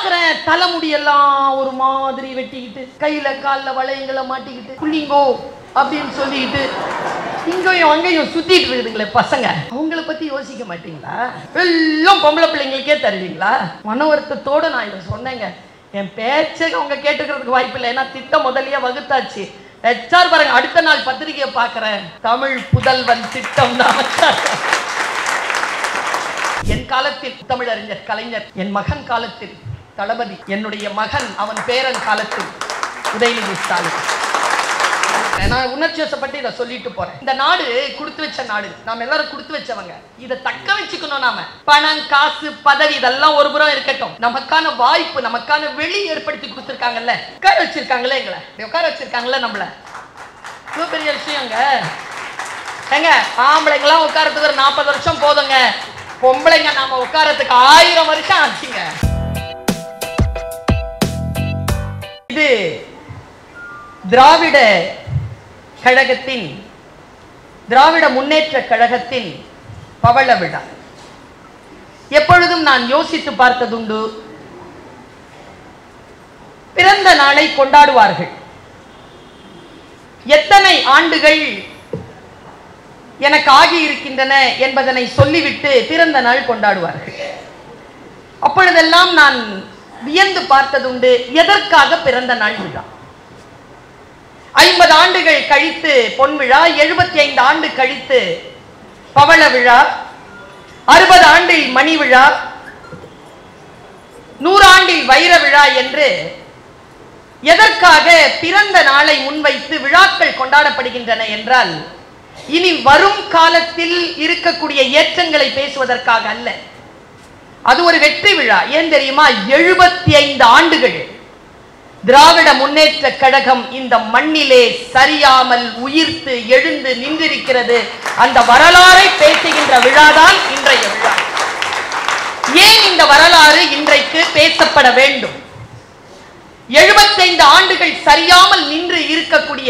பாக்குறேன் தலைமுடியெல்லாம் ஒரு மாதிரி வெட்டிக்கிட்டு கையில கால்ல வளையங்களை மாட்டிக்கிட்டு புள்ளிங்கோ அப்படின்னு சொல்லிக்கிட்டு இங்கேயும் அங்கேயும் சுத்திட்டு இருக்குதுங்களே பசங்க. அவங்கள பத்தி யோசிக்க மாட்டீங்களா? எல்லாம் பொம்பளை பிள்ளைங்களுக்கே தருவீங்களா? மன வருத்தத்தோட நான் இதை சொன்னேங்க. என் பேச்சை அவங்க கேட்டுக்கிறதுக்கு வாய்ப்பு இல்லை. ஏன்னா திட்டம் முதலியே வகுத்தாச்சு. HR பாருங்க, அடுத்த நாள் பத்திரிகையை பார்க்கிறேன், தமிழ் புதல்வன் திட்டம் தான். என் காலத்தில் தமிழறிஞர் கலைஞர், என் மகன் காலத்தில் தளபதி, என்னுடைய மகன் அவன் பேரன் காலத்தில் உதயநிதி ஸ்டாலின். நான் உணர்ச்சி வசப்பட்டு இதை சொல்லிட்டு போறேன். இந்த நாடு கொடுத்து வச்ச நாடு, நாம எல்லாரும் கொடுத்து வச்சவங்க. இதை தக்க வச்சுக்கணும். நாம பணம், காசு, பதவி இதெல்லாம் ஒரு புறம் இருக்கட்டும், நமக்கான வாய்ப்பு, நமக்கான வெளி ஏற்படுத்தி கொடுத்துருக்காங்கல்ல, உட்கார வச்சிருக்காங்களே, எங்களை உட்கார வச்சிருக்காங்கல்ல, நம்மள இவ்வளவு பெரிய விஷயங்க. ஏங்க ஆம்பளைங்கெல்லாம் உட்காரத்துக்கு ஒரு 40 வருஷம் போதுங்க, பொம்பளைங்க நாம உட்காரத்துக்கு 1000 வருஷம் ஆச்சுங்க. இது திராவிட கழகத்தின், திராவிட முன்னேற்ற கழகத்தின் பவள விழா. எப்பொழுதும் நான் யோசித்து பார்த்ததுண்டு, பிறந்த நாளை கொண்டாடுவார்கள். எத்தனை ஆண்டுகள் எனக்கு ஆகி இருக்கின்றன என்பதனை சொல்லிவிட்டு பிறந்த நாள் கொண்டாடுவார்கள். அப்பொழுதெல்லாம் நான் வியந்து பார்த்ததுண்டு, எதற்காக பிறந்த நாள் விழா? 50 ஆண்டுகள் கழித்து பொன் விழா, 75 ஆண்டு கழித்து பவள விழா, 60 ஆண்டில் மணி விழா, 100 ஆண்டில் வைர விழா என்று எதற்காக பிறந்த நாளை முன்வைத்து விழாக்கள் கொண்டாடப்படுகின்றன என்றால், இனி வரும் காலத்தில் இருக்கக்கூடிய ஏற்றங்களை பேசுவதற்காக அல்ல. அது ஒரு வெற்றி விழா. ஏன் தெரியுமா? 75 ஆண்டுகள் திராவிட முன்னேற்ற கழகம் இந்த மண்ணிலே சரியாமல் உயிர்த்து எழுந்து நின்றிருக்கிறது. அந்த வரலாறை பேசுகின்ற விழாதான் இன்றைய விழா. ஏன் இந்த வரலாறு இன்றைக்கு பேசப்பட வேண்டும்? 75 ஆண்டுகள் சரியாமல் நின்று இருக்கக்கூடிய,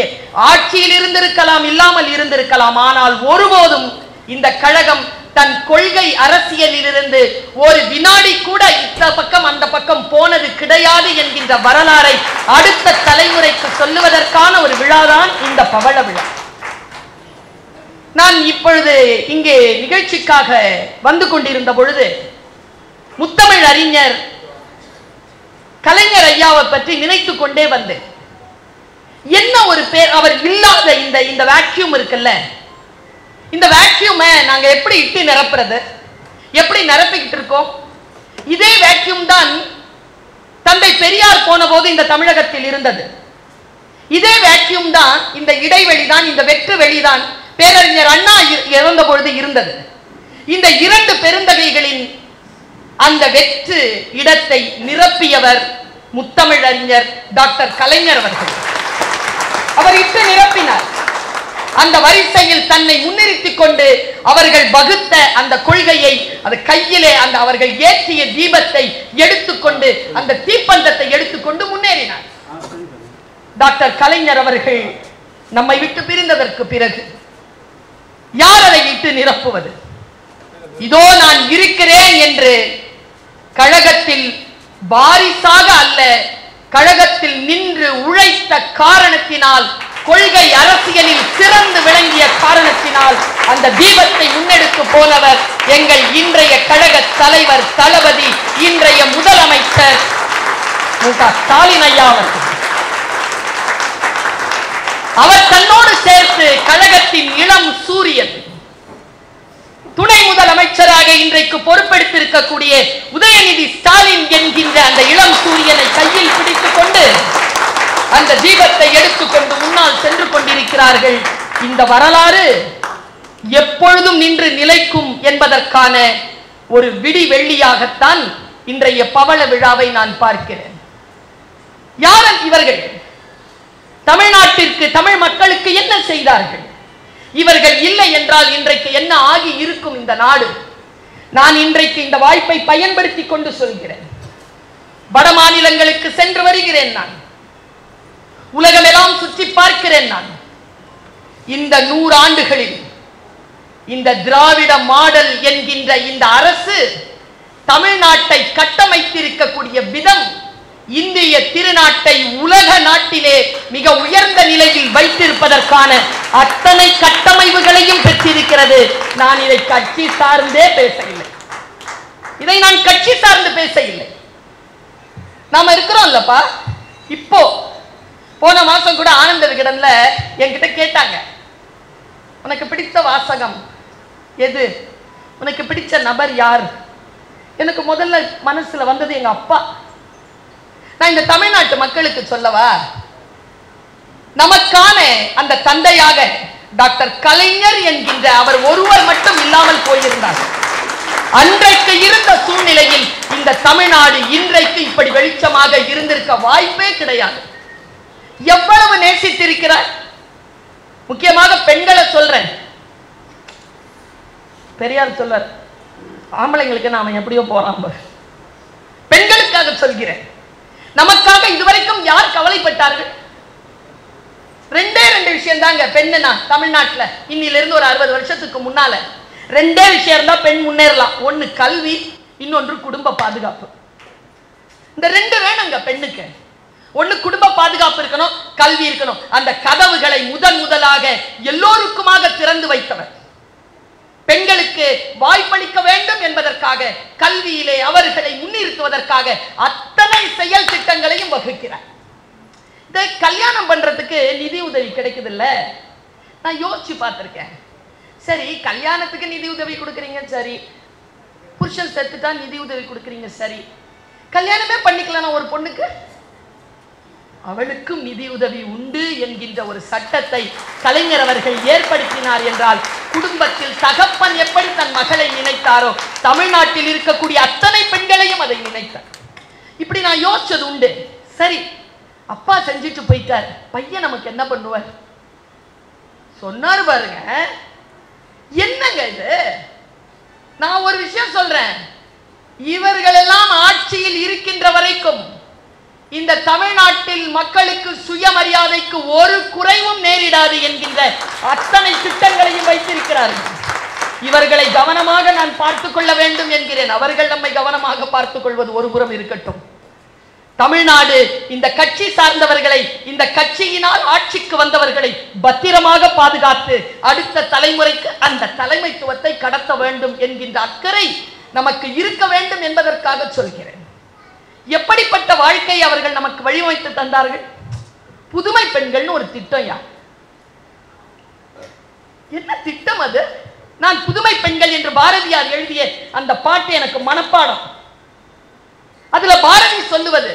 ஆட்சியில் இருந்திருக்கலாம், இல்லாமல் இருந்திருக்கலாம், ஆனால் ஒருபோதும் இந்த கழகம் தன் கொள்கை அரசியலில் இருந்து ஒரு வினாடி கூட இந்த பக்கம் அந்த பக்கம் போனது கிடையாது என்கின்ற வரலாறை அடுத்த தலைமுறைக்கு சொல்லுவதற்கான ஒரு விழாதான் இந்த பவள விழா. நான் இப்பொழுது இங்கே நிகழ்ச்சிக்காக வந்து கொண்டிருந்த பொழுது முத்தமிழ் அறிஞர் கலைஞர் ஐயாவை பற்றி நினைத்துக் கொண்டே வந்தேன். என்ன ஒரு பேர்! அவர் இல்லாத இந்த வேக்யூம் இருக்குல்ல, இந்த வேக்யூமை நாங்க எப்படி இட்டு நிரப்புறது? எப்படி நிரப்பிக்கிட்டு இருக்கோம்? இதே வேக்யூம் தான் தந்தை பெரியார் போன போது இந்த தமிழகத்தில் இருந்தது. இதே வேக்யூம் தான், இந்த இடைவெளி தான், இந்த வெற்று வெளிதான் பேரறிஞர் அண்ணா இறந்த பொழுது இருந்தது. இந்த 2 பெருந்தகைகளின் அந்த வெற்று இடத்தை நிரப்பியவர் முத்தமிழறிஞர் டாக்டர் கலைஞர் அவர்கள். அவர் இட்டு நிரப்பினார். அந்த வரிசையில் தன்னை முன்னிறுத்திக் கொண்டு அவர்கள் வகுத்த அந்த கொள்கையை, அது கையிலே அந்த அவர்கள் ஏற்றிய தீபத்தை எடுத்துக்கொண்டு, அந்த தீப்பந்தத்தை எடுத்துக்கொண்டு முன்னேறினார். டாக்டர் கலைஞர் அவர்கள் நம்மை விட்டு பிரிந்ததற்கு பிறகு யார் அதை இட்டு நிரப்புவது? இதோ நான் இருக்கிறேன் என்று கழகத்தில் வாரிசாக அல்ல, கழகத்தில் நின்று உழைத்த காரணத்தினால், கொள்கை அரசியலில் சிறந்து விளங்கிய காரணத்தினால் அந்த தீபத்தை முன்னெடுத்து போனவர் எங்கள் இன்றைய கழக தலைவர், தளபதி, இன்றைய முதலமைச்சர் ஸ்டாலின் ஐயா அவர்கள். அவர் தன்னோடு சேர்த்து கழகத்தின் இளம் சூரியன், துணை முதலமைச்சராக இன்றைக்கு பொறுப்பெடுத்திருக்கக்கூடிய உதயநிதி ஸ்டாலின் என்கின்ற அந்த இளம் சூரியனை கையில் பிடித்துக் கொண்டு அந்த தீபத்தை எடுத்துக்கொண்டு முன்னால் சென்று கொண்டிருக்கிறார்கள். இந்த வரலாறு எப்பொழுதும் நின்று நிலைக்கும் என்பதற்கான ஒரு விடி வெள்ளியாகத்தான் இன்றைய பவள விழாவை நான் பார்க்கிறேன். யார் இவர்கள்? தமிழ்நாட்டிற்கு, தமிழ் மக்களுக்கு என்ன செய்தார்கள்? இவர்கள் இல்லை என்றால் இன்றைக்கு என்ன ஆகி இருக்கும் இந்த நாடு? நான் இன்றைக்கு இந்த வாய்ப்பை பயன்படுத்தி கொண்டு சொல்கிறேன். வட மாநிலங்களுக்கு சென்று வருகிறேன், நான் உலகமெல்லாம் சுற்றி பார்க்கிறேன். நான் இந்த 100 ஆண்டுகளில் இந்த திராவிட மாடல் என்கின்ற இந்த அரசு தமிழ்நாட்டை கட்டமைத்திருக்கக்கூடிய விதம் இந்திய திருநாட்டை உலக நாட்டிலே மிக உயர்ந்த நிலையில் வைத்திருப்பதற்கான அத்தனை கட்டமைப்புகளையும் பெற்றிருக்கிறது. நான் இதை கட்சி சார்ந்தே பேசவில்லை, இதை நான் கட்சி சார்ந்து பேசவில்லை. நாம இருக்கிறோம் இல்லப்பா. இப்போ போன மாசம் கூட ஆனந்த விகடன்ல என்கிட்ட கேட்டாங்க, உனக்கு பிடித்த வாசகம் எது, உனக்கு பிடிச்ச நபர் யார்? எனக்கு முதல்ல மனசுல வந்தது எங்க அப்பா. நான் இந்த தமிழ்நாட்டு மக்களுக்கு சொல்லவா, நமக்கான அந்த தந்தையாக டாக்டர் கலைஞர் என்கின்ற அவர் ஒருவர் மட்டும் இல்லாமல் போயிருந்தார். அன்றைக்கு இருந்த சூழ்நிலையில் இந்த தமிழ்நாடு இன்றைக்கு இப்படி வெளிச்சமாக இருந்திருக்க வாய்ப்பே கிடையாது. எவ்வளவு நேசித்திருக்கிறார். முக்கியமாக பெண்களை சொல்றேன். பெரியார் சொல்றார், ஆம்பளைங்களுக்கு நாம எப்படியோ போறான், பெண்களுக்காக சொல்கிறேன். நமக்காக இதுவரைக்கும் யார் கவலைப்பட்டார்கள்? ரெண்டே ரெண்டு விஷயம் தாங்க பெண்ணுனா தமிழ்நாட்டுல இன்னிலிருந்து ஒரு 60 வருஷத்துக்கு முன்னால ரெண்டே விஷயம் இருந்தா பெண் முன்னேறலாம். ஒன்னு கல்வி, இன்னொன்று குடும்ப பாதுகாப்பு. இந்த ரெண்டு வேணுங்க பெண்ணுக்கு. ஒன்னு குடும்ப பாதுகாப்பு இருக்கணும், கல்வி இருக்கணும். அந்த கதவுகளை முதலாக எல்லோருக்குமாக திறந்து வைத்தவர். பெண்களுக்கு வாய்ப்பளிக்க வேண்டும் என்பதற்காக கல்வியிலே அவர்களை முன்னிறுத்துவதற்காக அத்தனை செயல் திட்டங்களையும் வகுக்கிறார். இந்த கல்யாணம் பண்றதுக்கு நிதி உதவி கிடைக்குது இல்ல, நான் யோசிச்சு பார்த்திருக்கேன். சரி, கல்யாணத்துக்கு நிதி உதவி கொடுக்குறீங்க, சரி. புருஷன் செத்துட்டா நிதி உதவி கொடுக்குறீங்க, சரி. கல்யாணமே பண்ணிக்கலாம் ஒரு பொண்ணுக்கு, அவளுக்கும் நிதி உதவி உண்டு என்கின்ற ஒரு சட்டத்தை கலைஞர் அவர்கள் ஏற்படுத்தினார் என்றால், குடும்பத்தில் தகப்பன் எப்படி தன் மகளை நினைத்தாரோ தமிழ்நாட்டில் இருக்கக்கூடிய அத்தனை பெண்களையும் அதை நினைத்தார். இப்படி நான் யோசிச்சது உண்டு. சரி, அப்பா செஞ்சுட்டு போயிட்டார், பையன் நமக்கு என்ன பண்ணுவார்? சொன்னாரு பாருங்க, என்னங்க இது? நான் ஒரு விஷயம் சொல்றேன், இவர்களெல்லாம் ஆட்சியில் இருக்கின்ற வரைக்கும் இந்த தமிழ்நாட்டில் மக்களுக்கு சுயமரியாதைக்கு ஒரு குறைவும் நேரிடாது என்கின்ற அத்தனை திட்டங்களையும் வைத்திருக்கிறார்கள். இவர்களை கவனமாக நான் பார்த்துக் கொள்ள வேண்டும் என்கிறேன். அவர்கள் நம்மை கவனமாக பார்த்துக் கொள்வது ஒரு புறம் இருக்கட்டும். தமிழ்நாடு இந்த கட்சி சார்ந்தவர்களை, இந்த கட்சியினால் ஆட்சிக்கு வந்தவர்களை பத்திரமாக பாதுகாத்து அடுத்த தலைமுறைக்கு அந்த தலைமைத்துவத்தை கடத்த வேண்டும் என்கின்ற அக்கறை நமக்கு இருக்க வேண்டும் என்பதற்காக சொல்கிறேன். எப்படிப்பட்ட வாழ்க்கை அவர்கள் நமக்கு வழிவகுத்து தந்தார்கள்? புதுமை பெண்கள்னு ஒரு திட்டம். யார், என்ன திட்டம் அது? நான் புதுமை பெண்கள் என்று பாரதியார் எழுதிய அந்த பாட்டு எனக்கு மனப்பாடம். அதுல பாரதி சொல்லுவது,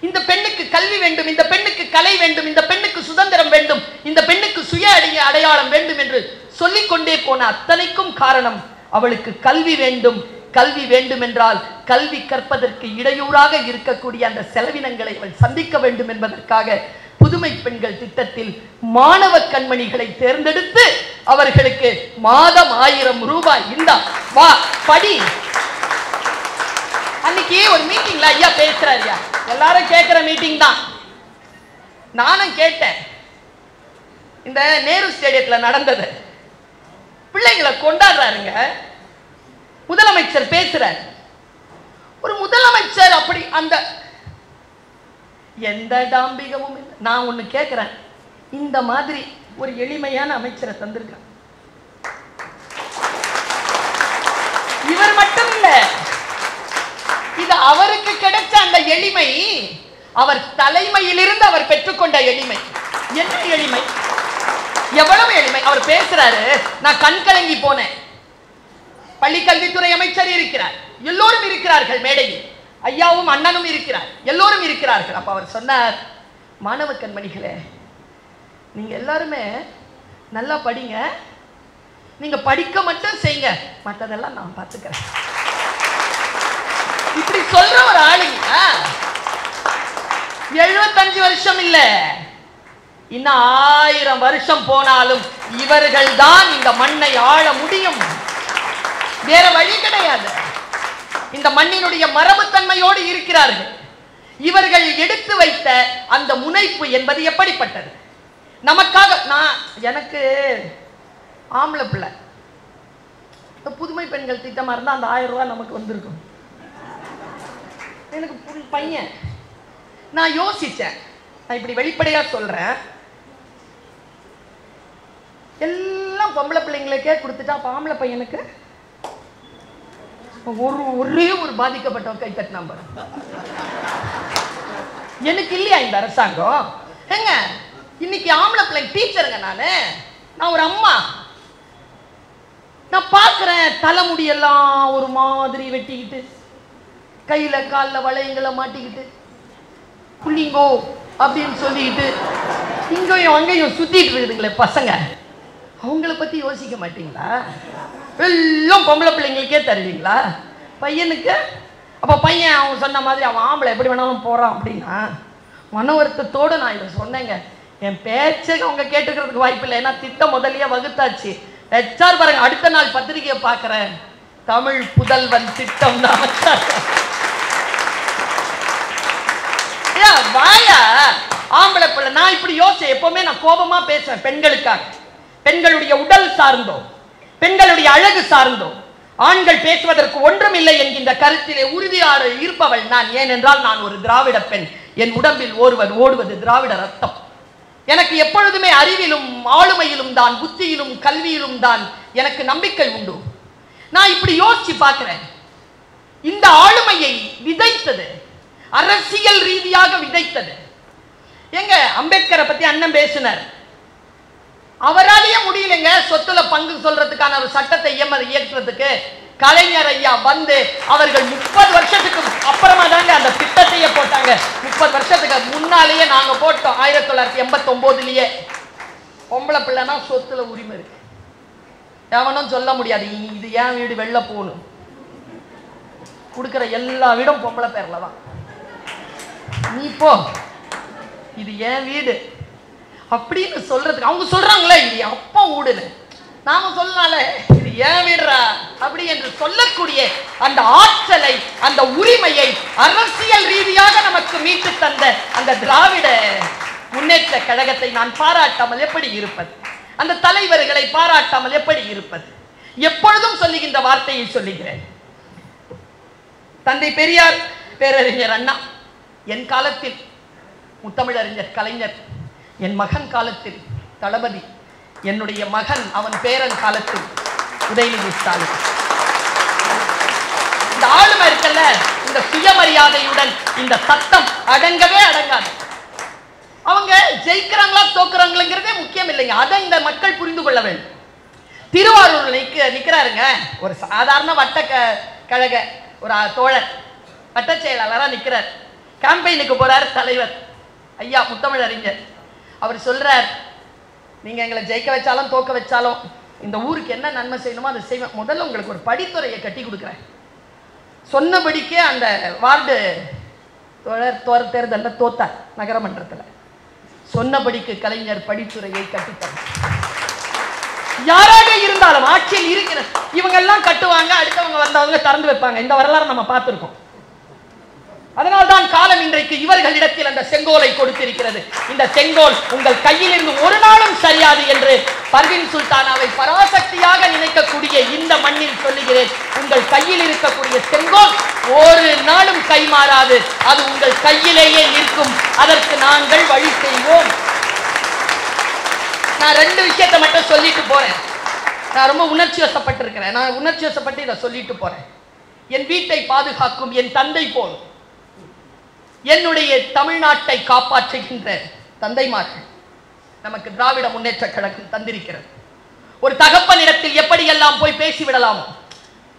இந்த பெண்ணுக்கு கல்வி வேண்டும், இந்த பெண்ணுக்கு கலை வேண்டும், இந்த பெண்ணுக்கு சுதந்திரம் வேண்டும், இந்த பெண்ணுக்கு சுய அடையாளம் வேண்டும் என்று சொல்லிக்கொண்டே போன அத்தனைக்கும் காரணம் அவளுக்கு கல்வி வேண்டும். கல்வி வேண்டும் என்றால் கல்வி கற்பதற்கு இடையூறாக இருக்கக்கூடிய அந்த செலவினங்களை அவள் சந்திக்க வேண்டும் என்பதற்காக புதுமை பெண்கள் திட்டத்தில் மாணவ கண்மணிகளை தேர்ந்தெடுத்து அவர்களுக்கு மாதம் 1000 ரூபாய், இந்தா வா படி. அன்னைக்கு ஒரு மீட்டிங்ல ஐயா பேசுறாரு, எல்லாரும் கேட்கிற மீட்டிங் தான், நானும் கேட்டேன். இந்த நேரு ஸ்டேடியத்துல நடந்தது, பிள்ளைகளை கொண்டாடுறாருங்க. முதலமைச்சர் பேசுறார். ஒரு முதலமைச்சர் அப்படி அந்த எந்த டாம்பிகமும் இல்லை. நான் ஒண்ணு கேட்கிறேன், இந்த மாதிரி ஒரு எளிமையான அமைச்சரை தந்திருக்காங்க. இவர் மட்டும் இல்ல, இது அவருக்கு கிடைச்ச அந்த எளிமை, அவர் தலைமையிலிருந்து அவர் பெற்றுக்கொண்ட எளிமை. என்ன எளிமை, எவ்வளவு எளிமை! அவர் பேசுறாரு, நான் கண் கலங்கி போனேன். பள்ளி கல்வித்துறை அமைச்சர் இருக்கிறார், எல்லோரும் இருக்கிறார்கள் மேடையில், ஐயாவும் அண்ணனும் இருக்கிறார், எல்லோரும் இருக்கிறார்கள். அப்ப அவர் சொன்னார், மாணவ கண்மணிகளே, நீங்க எல்லாருமே நல்லா படிங்க, நீங்க படிக்க மட்டும் செய்யுங்க, மற்றதெல்லாம் நான் பார்த்துக்கிறேன். இப்படி சொல்ற ஒரு ஆளுங்க 75 வருஷம் இல்ல, இன்னும் 1000 வருஷம் போனாலும் இவர்கள் தான் இந்த மண்ணை ஆள முடியும். வேற வழி கிடையாது. இந்த மண்ணினுடைய மரபுத்தன்மையோடு இருக்கிறார்கள். இவர்கள் எடுத்து வைத்த அந்த முனைப்பு என்பது எப்படிப்பட்டது? நமக்காக எனக்கு ஆம்பளை பிள்ளை, புதுமை பெண்கள் திட்டமா இருந்தா அந்த 1000 ரூபாய் நமக்கு வந்திருக்கும். எனக்கு பையன் நான் யோசிச்சேன், நான் இப்படி வெளிப்படையா சொல்றேன், எல்லாம் பொம்பளை பிள்ளைங்களுக்கே கொடுத்துட்டா ஆம்பளை பையனுக்கு ஒரே ஒரு பாதிக்கப்பட்டவன் கை தட்டினா பாரு. எனக்கு இல்லையா இந்த அரசாங்கம்? எங்க இன்னைக்கு ஆம்பளை பிள்ளைங்க டீச்சருங்க, நான் ஒரு அம்மா, நான் பார்க்கிறேன் தலைமுடியெல்லாம் ஒரு மாதிரி வெட்டிக்கிட்டு, கையில காலில் வளையங்களை மாட்டிக்கிட்டு, புள்ளிங்கோ அப்படின்னு சொல்லிக்கிட்டு இங்கேயும் அங்கேயும் சுத்திட்டு இருக்குதுங்களே பசங்க. அவங்கள பத்தி யோசிக்க மாட்டீங்களா? எல்லாம் பொம்பளை பிள்ளைங்களுக்கே தருவீங்களா பையனுக்கு? அப்போ பையன் அவன் சொன்ன மாதிரி அவன் ஆம்பளை எப்படி வேணாலும் போறான் அப்படின்னா மன வருத்தத்தோடு நான் இதை சொன்னேங்க. என் பேச்சை அவங்க கேட்டுக்கிறதுக்கு வாய்ப்பு இல்லை, ஏன்னா திட்டம் முதலியே வகுத்தாச்சு. ஹெச்ஆர் பாருங்க, அடுத்த நாள் பத்திரிகையை பார்க்குறேன், தமிழ் புதல்வன் திட்டம் தான். வாயா ஆம்பளை பிள்ளை. நான் இப்படி யோசிச்சேன், எப்பவுமே நான் கோபமா பேசுவேன் பெண்களுக்காக, பெண்களுடைய உடல் சார்ந்தோ பெண்களுடைய அழகு சார்ந்தோ ஆண்கள் பேசுவதற்கு ஒன்றுமில்லை என்கின்ற கருத்திலே உறுதியாக இருப்பவள் நான். ஏனென்றால் நான் ஒரு திராவிட பெண், என் உடம்பில் ஓடுவது திராவிட ரத்தம். எனக்கு எப்பொழுதுமே அறிவிலும் ஆளுமையிலும் தான், புத்தியிலும் கல்வியிலும் தான் எனக்கு நம்பிக்கை உண்டு. நான் இப்படி யோசிச்சு பார்க்கிறேன், இந்த ஆளுமையை விதைத்தது, அரசியல் ரீதியாக விதைத்தது எங்க அம்பேத்கரை பத்தி அண்ணன் பேசினார். அவராலேயே முடியலைங்க சொத்துல பங்கு சொல்றதுக்கான ஒரு சட்டத்தை இயற்றுறதுக்கு. கலைஞர் ஐயா வந்து அவர்கள் 30 வருஷத்துக்கு அப்புறமா தாங்க அந்த திட்டத்தையே போட்டாங்க. 30 வருஷத்துக்கு முன்னாலேயே நாங்க போட்டோம். 1989லயே பொம்பளை பிள்ளைனா சொத்துல உரிமை இருக்கு, எவனும் சொல்ல முடியாது இது ஏன் வீடு வெளில போகணும். கொடுக்கிற எல்லா வீடும் பொம்பளை பேர்ல தான், நீ போ இது ஏன் வீடு அப்படின்னு சொல்றதுக்கு அவங்க சொல்றாங்களே இது அப்பா வீடுன்னு. நாம சொல்லனால இது ஏன் வீடுறா அப்படி என்று சொல்லக்கூடிய அந்த ஆற்றலை, அந்த உரிமையை அரசியல் ரீதியாக நமக்கு மீட்டு தந்த அந்த திராவிட முன்னேற்ற கழகத்தை நான் பாராட்டாமல் எப்படி இருப்பது? அந்த தலைவர்களை பாராட்டாமல் எப்படி இருப்பது? எப்பொழுதும் சொல்லுகின்ற வார்த்தையை சொல்லுகிறேன். தந்தை பெரியார், பேரறிஞர் அண்ணா, என் காலத்தில் முத்தமிழறிஞர் கலைஞர், என் மகன் காலத்தில் தளபதி, என்னுடைய மகன் அவன் பேரன் காலத்தில் உதயநிதி ஸ்டாலின். இந்த ஆளுமை இருக்கல்ல, இந்த சுயமரியாதையுடன் இந்த சத்தம் அடங்கவே அடங்காது. அவங்க ஜெயிக்கிறாங்களா தோக்குறாங்களே முக்கியம் இல்லைங்க, அதை இந்த மக்கள் புரிந்து கொள்ள வேண்டும். திருவாரூர் நிக்கிறாருங்க ஒரு சாதாரண வட்ட கழக ஒரு தோழர், வட்ட செயலாளராக நிற்கிறார். கேம்பெயினுக்கு போறார் தலைவர் ஐயா முத்தமிழறிஞர். அவர் சொல்றார், நீங்க எங்களை ஜெயிக்க வச்சாலும் தோக்க வச்சாலும் இந்த ஊருக்கு என்ன நன்மை செய்யணுமோ அதை செய்வேன். முதல்ல உங்களுக்கு ஒரு படித்துறையை கட்டி கொடுக்குறேன். சொன்னபடிக்கே அந்த வார்டு தோழர் தேர்தலில் தோத்தார் நகரமன்றத்தில். சொன்னபடிக்கு கலைஞர் படித்துறையை கட்டித்தார். யாராக இருந்தாலும் ஆட்சியில் இருக்கிற இவங்க எல்லாம் கட்டுவாங்க, அடுத்தவங்க வந்தவங்க திறந்து வைப்பாங்க. இந்த வரலாறு நம்ம பார்த்திருக்கோம். அதனால்தான் காலம் இன்றைக்கு இவர்களிடத்தில் அந்த செங்கோலை கொடுத்திருக்கிறது. இந்த செங்கோல் உங்கள் கையில் இருந்து ஒரு நாளும் சரியாது என்று பர்வீன் சுல்தானாவை பராசக்தியாக நினைக்கக்கூடிய இந்த மண்ணில் சொல்லுகிறேன், உங்கள் கையில் இருக்கக்கூடிய செங்கோல் ஒரு நாளும் கைமாறாது, அது உங்கள் கையிலேயே நிற்கும். அதற்கு நாங்கள் வழி செய்வோம். நான் 2 விஷயத்தை மட்டும் சொல்லிட்டு போறேன். நான் ரொம்ப உணர்ச்சி வசப்பட்டிருக்கிறேன். நான் உணர்ச்சி வசப்பட்டு இதை சொல்லிட்டு போறேன். என் வீட்டை பாதுகாக்கும் என் தந்தை போல் என்னுடைய தமிழ்நாட்டை காப்பாற்றுகின்ற தந்தைமார்கள் நமக்கு திராவிட முன்னேற்ற கழகம் தந்திருக்கிறது. ஒரு தகப்பனிடத்தில் எப்படியெல்லாம் போய் பேசிவிடலாமோ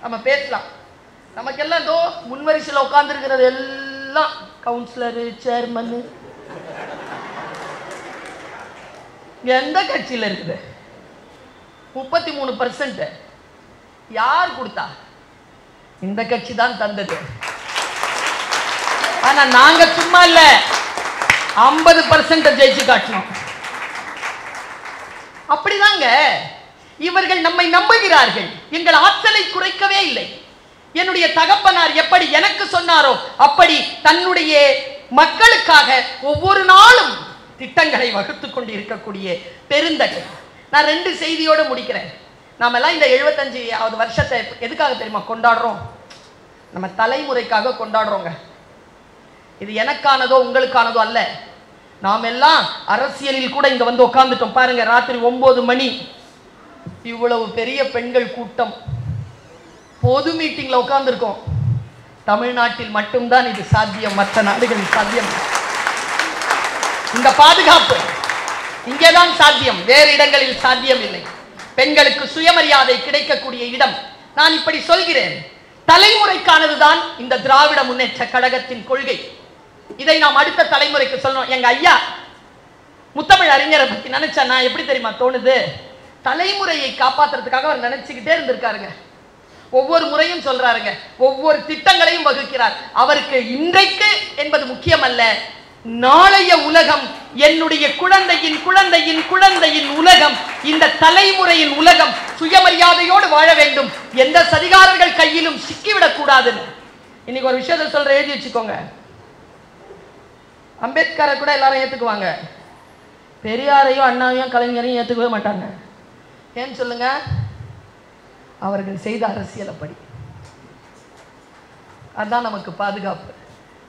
நம்ம பேசலாம். நமக்கெல்லாம் இதோ முன்வரிசையில் உட்கார்ந்துருக்கிறது எல்லாம் கவுன்சிலரு, சேர்மன், எந்த கட்சியில் இருக்குது? 33% யார் கொடுத்தா? இந்த கட்சி தான் தந்தது. ஆனா நாங்க சும்மா இல்ல, 50% ஜெயிச்சு காட்டணும். அப்படிதாங்க இவர்கள் நம்மை நம்புகிறார்கள். எங்கள் ஆற்றலை குறைக்கவே இல்லை. என்னுடைய தகப்பனார் எப்படி எனக்கு சொன்னாரோ அப்படி தன்னுடைய மக்களுக்காக ஒவ்வொரு நாளும் திட்டங்களை வகுத்துக் கொண்டு இருக்கக்கூடிய பெருந்தகை. நான் 2 செய்தியோடு முடிக்கிறேன். நாம எல்லாம் இந்த 75வது வருஷத்தை எதுக்காக தெரியுமா கொண்டாடுறோம்? நம்ம தலைமுறைக்காக கொண்டாடுறோங்க. இது எனக்கானதோ உங்களுக்கானதோ அல்ல. நாம் எல்லாம் அரசியலில் கூட இங்க வந்து உட்கார்ந்துட்டோம். பாருங்க, ராத்திரி 9 மணி இவ்வளவு பெரிய பெண்கள் கூட்டம் பொது மீட்டிங்ல உட்கார்ந்துருக்கோம். தமிழ்நாட்டில் மட்டும்தான் இது சாத்தியம், மற்ற நாடுகளில் சாத்தியம். இந்த பாதுகாப்பு இங்கேதான் சாத்தியம், வேறு இடங்களில் சாத்தியம் இல்லை. பெண்களுக்கு சுயமரியாதை கிடைக்கக்கூடிய இடம். நான் இப்படி சொல்கிறேன், தலைமுறைக்கானதுதான் இந்த திராவிட முன்னேற்ற கழகத்தின் கொள்கை. இதை நாம் அடுத்த தலைமுறைக்கு சொல்லணும். எங்க ஐயா முத்தமிழ் அறிஞரை பத்தி நினைச்சா நான் எப்படி தெரியுமா தோணுது, தலைமுறையை காப்பாற்றுறதுக்காக அவர் நினைச்சுக்கிட்டே இருந்திருக்காருங்க. ஒவ்வொரு முறையும் சொல்றாருங்க, ஒவ்வொரு திட்டங்களையும் வகுக்கிறார். அவருக்கு இன்றைக்கு என்பது முக்கியம் அல்ல, நாளைய உலகம், என்னுடைய குழந்தையின் குழந்தையின் குழந்தையின் உலகம், இந்த தலைமுறையின் உலகம் சுயமரியாதையோடு வாழ வேண்டும், எந்த சதிகாரர்கள் கையிலும் சிக்கிவிடக் கூடாதுன்னு. இன்னைக்கு ஒரு விஷயத்தை சொல்ற, எழுதி வச்சுக்கோங்க. அம்பேத்கரை கூட எல்லாரும் ஏத்துக்குவாங்க, பெரியாரையும் அண்ணாவையும் கலைஞரையும் ஏத்துக்கவே மாட்டாங்க. ஏன்னு சொல்லுங்க, அவர்கள் செய்த அரசியல் அப்படி. அதுதான் நமக்கு பாதுகாப்பு,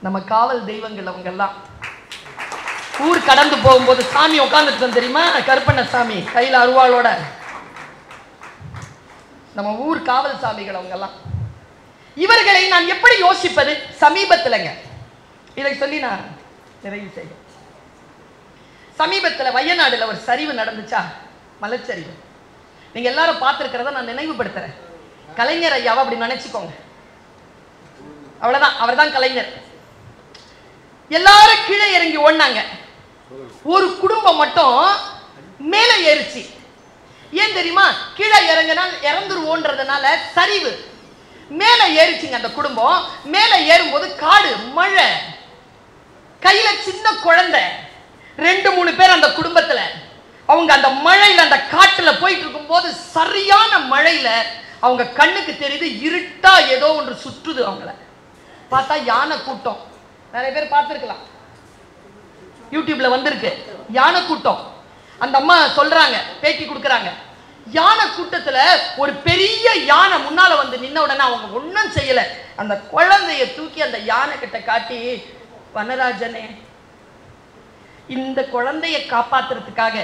நம்ம காவல் தெய்வங்கள் அவங்கெல்லாம். ஊர் கடந்து போகும்போது சாமி உட்கார்ந்துட்டு தெரியுமா, கருப்பண்ண சாமி கையில அருவாளோட, நம்ம ஊர் காவல் சாமிகள் அவங்கெல்லாம். இவர்களை நான் எப்படி யோசிப்பது? சமீபத்திலங்க இதை சொல்லி நான் நிறைவு செய்ய, சமீபத்தில் வயநாடுல ஒரு சரிவு நடந்துச்சா, மலைச்சரிவு. நீங்க எல்லாரும் பார்த்திருக்கிறத நான் நினைவுபடுத்துறேன். கலைஞர் ஐயாவை அப்படி நினைச்சுக்கோங்க, அவ்வளவுதான், அவர் தான் கலைஞர். எல்லாரும் கீழே இறங்கி ஓடினாங்க, ஒரு குடும்பம் மட்டும் மேலே ஏறிச்சு. ஏன் தெரியுமா? கீழே இறங்கினால் இறந்துருவோன்றதுனால சரிவு. மேலே ஏறிச்சுங்க அந்த குடும்பம். மேலே ஏறும்போது காடு, மழை, கையில சின்ன குழந்தை, 2-3 பேர் அந்த குடும்பத்துல. அவங்க அந்த மழையில அந்த காட்டுல போயிட்டு இருக்கும் போது சரியான மழையில அவங்க கண்ணுக்கு தெரியுது, இருட்டா ஏதோ ஒன்று சுற்றுது. அவங்கள பார்த்தா யானை கூட்டம். நிறைய பேர் பார்த்துருக்கலாம், யூடியூப்ல வந்திருக்கு, யானை கூட்டம். அந்த அம்மா சொல்றாங்க, பேட்டி கொடுக்குறாங்க, யானை கூட்டத்துல ஒரு பெரிய யானை முன்னால வந்து நின்ன உடனே அவங்க ஒன்றும் செய்யல, அந்த குழந்தைய தூக்கி அந்த யானை கிட்ட காட்டி, வனராஜனே, இந்த குழந்தைய காப்பாத்துறதுக்காக,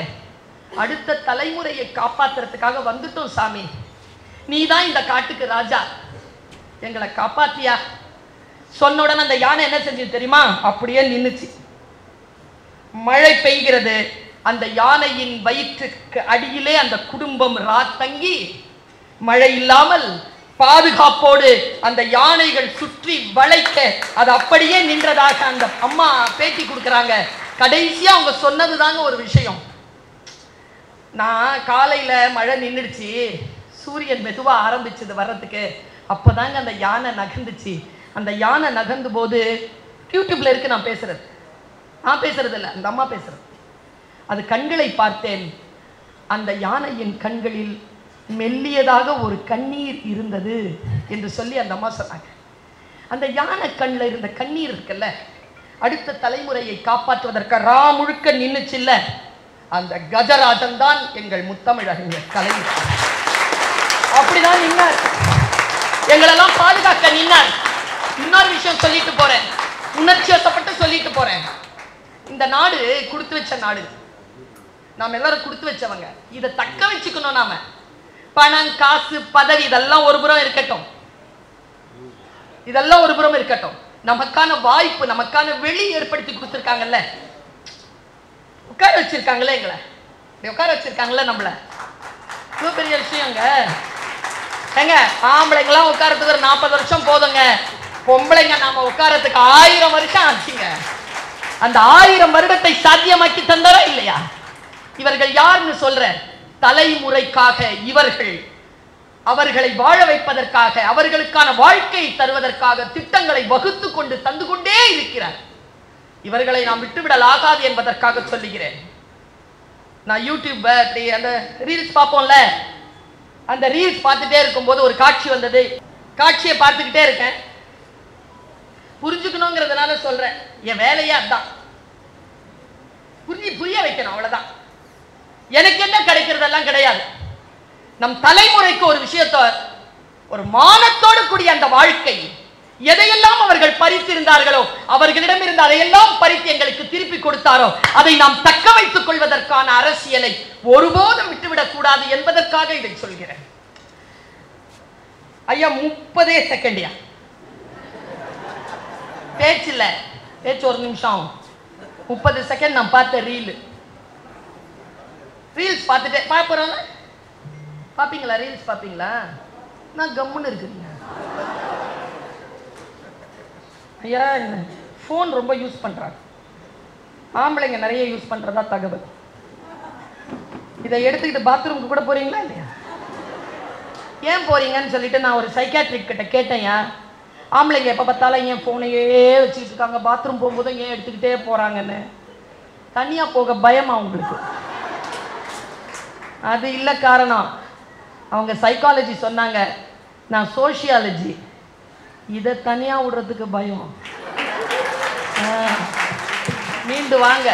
அடுத்த தலைமுறையை காப்பாத்துறதுக்காக வந்துட்டோம் சாமி, நீ தான் இந்த காட்டுக்கு ராஜா, எங்களை காப்பாத்தியா சொன்ன உடனே அந்த யானை என்ன செஞ்சது தெரியுமா? அப்படியே நின்னுச்சு. மழை பெய்கிறது, அந்த யானையின் வயிற்றுக்கு அடியிலே அந்த குடும்பம் ராத்தங்கி, மழை இல்லாமல் பாதுகாப்போடு அந்த யானைகள் சுற்றி வளைக்க அது அப்படியே நின்றதாக அந்த அம்மா பேட்டி கொடுக்குறாங்க. கடைசியா அவங்க சொன்னதுதாங்க ஒரு விஷயம். நான் காலையில மழை நின்றுடுச்சு, சூரியன் மெதுவா ஆரம்பிச்சது வர்றதுக்கு, அப்பதாங்க அந்த யானை நகர்ந்துச்சு. அந்த யானை நகர்ந்து போது, யூடியூப்ல இருக்கு, நான் பேசுறது இல்லை, அந்த அம்மா பேசுறது, அது கண்களை பார்த்தேன், அந்த யானையின் கண்களில் மெல்லியதாக ஒரு கண்ணீர் இருந்தது என்று சொல்லி அந்த அம்மா சொன்னாங்க. அந்த யானை கண்ணில் இருந்த கண்ணீர் இருக்குல்ல, அடுத்த தலைமுறையை காப்பாற்றுவதற்கு ரா முழுக்க நின்னுச்சில்ல, அந்த கஜராஜன் தான் எங்கள் முத்தமிழறிஞர் கலைஞர். அப்படிதான் நின்னார், எங்களெல்லாம் பாதுகாக்க நின்னார். இன்னொரு விஷயம் சொல்லிட்டு போறேன், உணர்ச்சி வசப்பட்டு சொல்லிட்டு போறேன். இந்த நாடு கொடுத்து வச்ச நாடு, நாம் எல்லாரும் கொடுத்து வச்சவங்க, இதை தக்க வச்சுக்கணும். நாம பணம், காசு, பதவி இதெல்லாம் ஒரு புறம் இருக்கட்டும், இதெல்லாம் ஒரு புறம் இருக்கட்டும், நமக்கான வாய்ப்பு, நமக்கான வெளி ஏற்படுத்தி கொடுத்துருக்காங்கல்ல, உட்கார வச்சிருக்காங்களே, எங்களை உட்கார வச்சிருக்காங்கல்ல, நம்மள இவ்வளோ பெரிய விஷயங்க. ஏங்க, ஆம்பளைங்களாம் உட்காரத்துக்கு ஒரு 40 வருஷம் போதுங்க, பொம்பளைங்க நாம உட்காரத்துக்கு 1000 வருஷம் ஆச்சுங்க. அந்த 1000 வருடத்தை சாத்தியமாக்கி தந்தாரா இல்லையா? இவர்கள் யாருன்னு சொல்ற, தலைமுறைக்காக இவர்கள் அவர்களை வாழ வைப்பதற்காக, அவர்களுக்கான வாழ்க்கையை தருவதற்காக திட்டங்களை வகுத்து கொண்டு தந்து கொண்டே இருக்கிறார். இவர்களை நாம் விட்டுவிடலாகாது என்பதற்காக சொல்லுகிறேன். நான் யூடியூப் அந்த ரீல்ஸ் பார்ப்போம்ல, அந்த ரீல்ஸ் பார்த்துட்டே இருக்கும்போது ஒரு காட்சி வந்தது. காட்சியை பார்த்துக்கிட்டே இருக்கேன், புரிஞ்சுக்கணுங்கிறதுனால சொல்றேன், என் வேலையே அதான், புரிய வைக்கணும், அவ்வளவுதான். எனக்கு என்ன கிடைக்கிறதெல்லாம் கிடையாது. நம் தலைமுறைக்கு ஒரு விஷயத்தை, ஒரு மானத்தோடு கூடிய அந்த வாழ்க்கை, எதையெல்லாம் அவர்கள் பறித்திருந்தார்களோ, அவர்களிடம் இருந்து அதையெல்லாம் பறித்து எங்களுக்கு திருப்பி கொடுத்தாரோ, அதை நாம் தக்க வைத்துக் கொள்வதற்கான அரசியலை ஒருபோதும் விட்டுவிடக் கூடாது என்பதற்காக இதை சொல்கிறேன். ஐயா 30 செகண்டியா பேச்சு இல்ல, பேச்சு 1 நிமிஷம். 30 செகண்ட் நான் பார்த்த ரீல்ஸ் பார்த்துட்டு பார்ப்போம். பார்ப்பீங்களா? ரீல்ஸ் பார்ப்பீங்களா? நான் கம்முன்னு இருக்குங்க ஐயா. ஃபோன் ரொம்ப யூஸ் பண்றாங்க, ஆம்பளைங்க நிறைய யூஸ் பண்றதா தகவல். இதை எடுத்துக்கிட்டு பாத்ரூமுக்கு கூட போறீங்களா இல்லையா? ஏன் போறீங்கன்னு சொல்லிட்டு நான் ஒரு சைக்காட்ரிக் கிட்ட கேட்டேன். ஆம்பளைங்க எப்போ பார்த்தாலும் ஏன் ஃபோனையே வச்சுக்கிட்டு இருக்காங்க, பாத்ரூம் போகும்போதும் ஏன் எடுத்துக்கிட்டே போகிறாங்கன்னு. தனியாக போக பயமா உங்களுக்கு? அது இல்லை காரணம். அவங்க சைக்காலஜி சொன்னாங்க, நான் சோஷியாலஜி. இதை தனியாக விடுறதுக்கு பயம். மீண்டு வாங்க.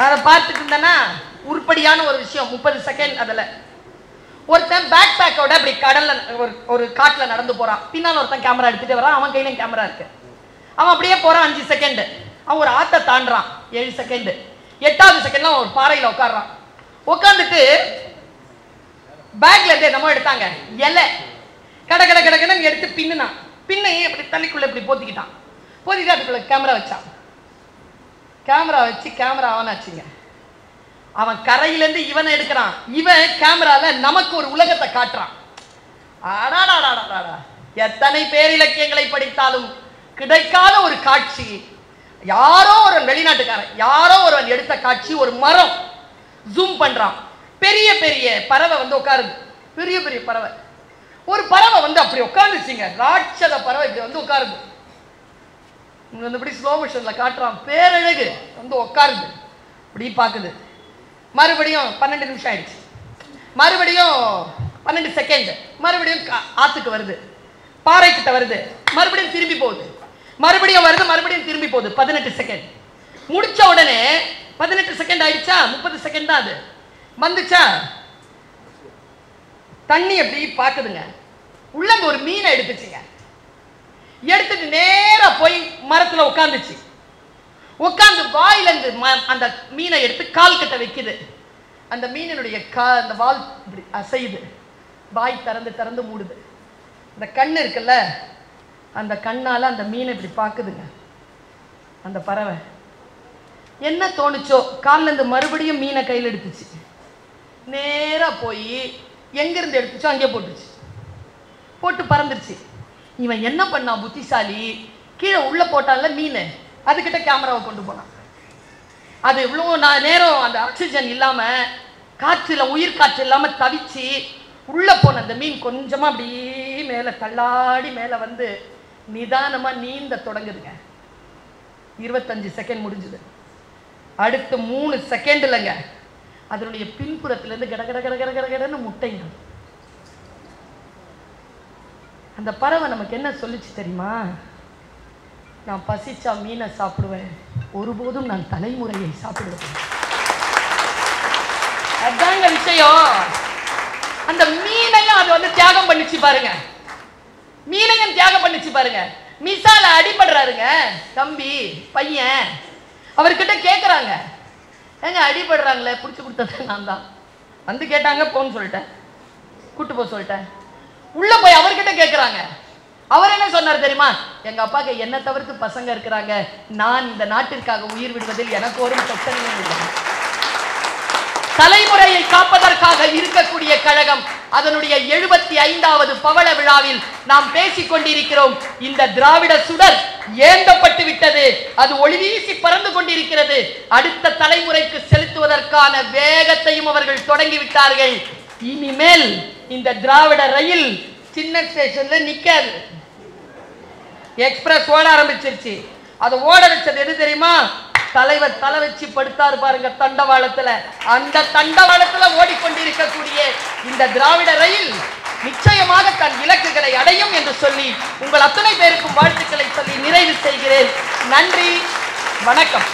அதை பார்த்துட்டு இருந்தேன்னா உருப்படியான ஒரு விஷயம். 30 செகண்ட். அதில் ஒருத்தன் பேக் பேக்கோட அப்படி கடல்ல ஒரு காட்டுல நடந்து போறான். பின்னால் ஒருத்தன் கேமரா எடுத்துட்டு வரான், அவன் கையில கேமரா இருக்கு. அவன் அப்படியே போறான் 5 செகண்ட். அவன் ஒரு ஆத்தை தாண்டான் 7 செகண்ட். 8வது செகண்ட்ல அவன் ஒரு பாறையில உட்காடுறான். உட்காந்துட்டு பேக்ல இருந்து என்னமோ எடுத்தாங்க, இலை. கடன்னு எடுத்து பின்னுனான். பின்னையே அப்படி தள்ளிக்குள்ள இப்படி போத்திக்கிட்டான். போத்திட்டு அதுக்குள்ள கேமரா வச்சான். கேமரா வச்சு கேமரா ஆன் ஆச்சுங்க. அவன் கரையிலேருந்து இவனை எடுக்கிறான், இவன் கேமரால நமக்கு ஒரு உலகத்தை காட்டுறான். எத்தனை பேரிலக்கியங்களை படித்தாலும் கிடைக்காத ஒரு காட்சி. யாரோ ஒரு வெளிநாட்டுக்காரன், யாரோ ஒருவன் எடுத்த காட்சி. ஒரு மரம் ஜூம் பண்றான், பெரிய பெரிய பறவை வந்து உட்காருது. பெரிய பெரிய பறவை. ஒரு பறவை வந்து அப்படி உட்காந்துச்சுங்க, ராட்சத பறவை இப்படி வந்து உட்காருது. வந்து இப்படி ஸ்லோ மோஷன்ல காட்டுறான். பேரழகு வந்து உட்காருது, இப்படி பாக்குது. மறுபடியும் 12 நிமிஷம் ஆயிடுச்சு. மறுபடியும் 12 செகண்ட். மறுபடியும் ஆத்துக்கு வருது, பாறை கிட்ட வருது, மறுபடியும் திரும்பி போகுது, மறுபடியும் வருது, மறுபடியும் திரும்பி போகுது. 18 செகண்ட் முடிச்ச உடனே 18 செகண்ட் ஆயிடுச்சா? 30 செகண்ட் தான் அது. வந்துச்சா? தண்ணி எப்படி பாக்குதுங்க. உள்ள ஒரு மீனை எடுத்துச்சுங்க. எடுத்துட்டு நேரா போய் மரத்துல உட்காந்துச்சு. உட்காந்து வாயிலிருந்து அந்த மீனை எடுத்து கால் கிட்ட வைக்குது. அந்த மீனினுடைய அந்த வால் இப்படி அசையுது, வாய் திறந்து திறந்து மூடுது. அந்த கண்ணு இருக்குல்ல, அந்த கண்ணால அந்த மீனை இப்படி பாக்குதுங்க. அந்த பறவை என்ன தோணுச்சோ, காலில் இருந்து மறுபடியும் மீனை கையில் எடுத்துச்சு. நேரா போய் எங்கிருந்து எடுத்துச்சோ அங்கே போட்டுச்சு. போட்டு பறந்துருச்சு. இவன் என்ன பண்ணா புத்திசாலி, கீழே உள்ள போட்டால மீன், அதுக்கிட்ட கேமராவை கொண்டு போனான். அது இவ்வளோ நேரம் அந்த ஆக்சிஜன் இல்லாம, காற்றுல உயிர் காற்று இல்லாம தவிச்சு உள்ள போன அந்த மீன் கொஞ்சமா அப்படியே மேல தள்ளாடி மேல வந்து நிதானமா நீந்த தொடங்குதுங்க. 25 செகண்ட் முடிஞ்சது. அடுத்த 3 செகண்ட்லங்க அதனுடைய பின்புறத்துல இருந்து கட கட கட கட கட கடன்னு முட்டைங்க. அந்த பறவை நமக்கு என்ன சொல்லிச்சு தெரியுமா? நான் பசிச்சா மீனை சாப்பிடுவேன், ஒருபோதும் நான் தலைமுறையை சாப்பிடுவேன். அதாங்க விஷயம். அந்த மீனையும் அது வந்து தியாகம் பண்ணிச்சு பாருங்க. மீனையும் தியாகம் பண்ணிச்சு பாருங்க. மிசால அடிபடுறாருங்க தம்பி பையன். அவர்கிட்ட கேட்குறாங்க, ஏங்க அடிபடுறாங்களே, பிடிச்சி கொடுத்தது நான் தான். வந்து கேட்டாங்க, போன்னு சொல்லிட்டேன், கூட்டு போக சொல்லிட்டேன். உள்ள போய் அவர்கிட்ட கேட்குறாங்க. அவர் என்ன சொன்னார் தெரியுமா? எங்க அப்பாவுக்கு என்ன தவிர்த்து பசங்க இருக்கிறாங்க, நான் இந்த நாட்டிற்காக உயிர் விடுவதில் எனக்கு ஒரு பிரச்சனையும் இல்லை. தலைமுறையை காப்பதற்காக இருக்கக்கூடிய கழகம் அதனுடைய 75வது பவள விழாவில் நாம் பேசிக் கொண்டிருக்கிறோம். இந்த திராவிட சுடர் ஏந்தப்பட்டு விட்டது, அது ஒளிவீசி பறந்து கொண்டிருக்கிறது. அடுத்த தலைமுறைக்கு செலுத்துவதற்கான வேகத்தையும் அவர்கள் தொடங்கிவிட்டார்கள். இனிமேல் இந்த திராவிட ரயில் சின்ன ஸ்டேஷன்ல நிக்காது, எக்ஸ்பிரஸ் ஓட ஆரம்பிச்சிருச்சு. அதை ஓட வச்சது எது தெரியுமா? தலைவர் தலை வச்சு படுத்தாரு பாருங்க தண்டவாளத்துல. அந்த தண்டவாளத்துல ஓடிக்கொண்டிருக்கக்கூடிய இந்த திராவிட ரயில் நிச்சயமாக தன் இலக்குகளை அடையும் என்று சொல்லி உங்கள் அத்தனை பேருக்கும் வாழ்த்துக்களை சொல்லி நிறைவு செய்கிறேன். நன்றி, வணக்கம்.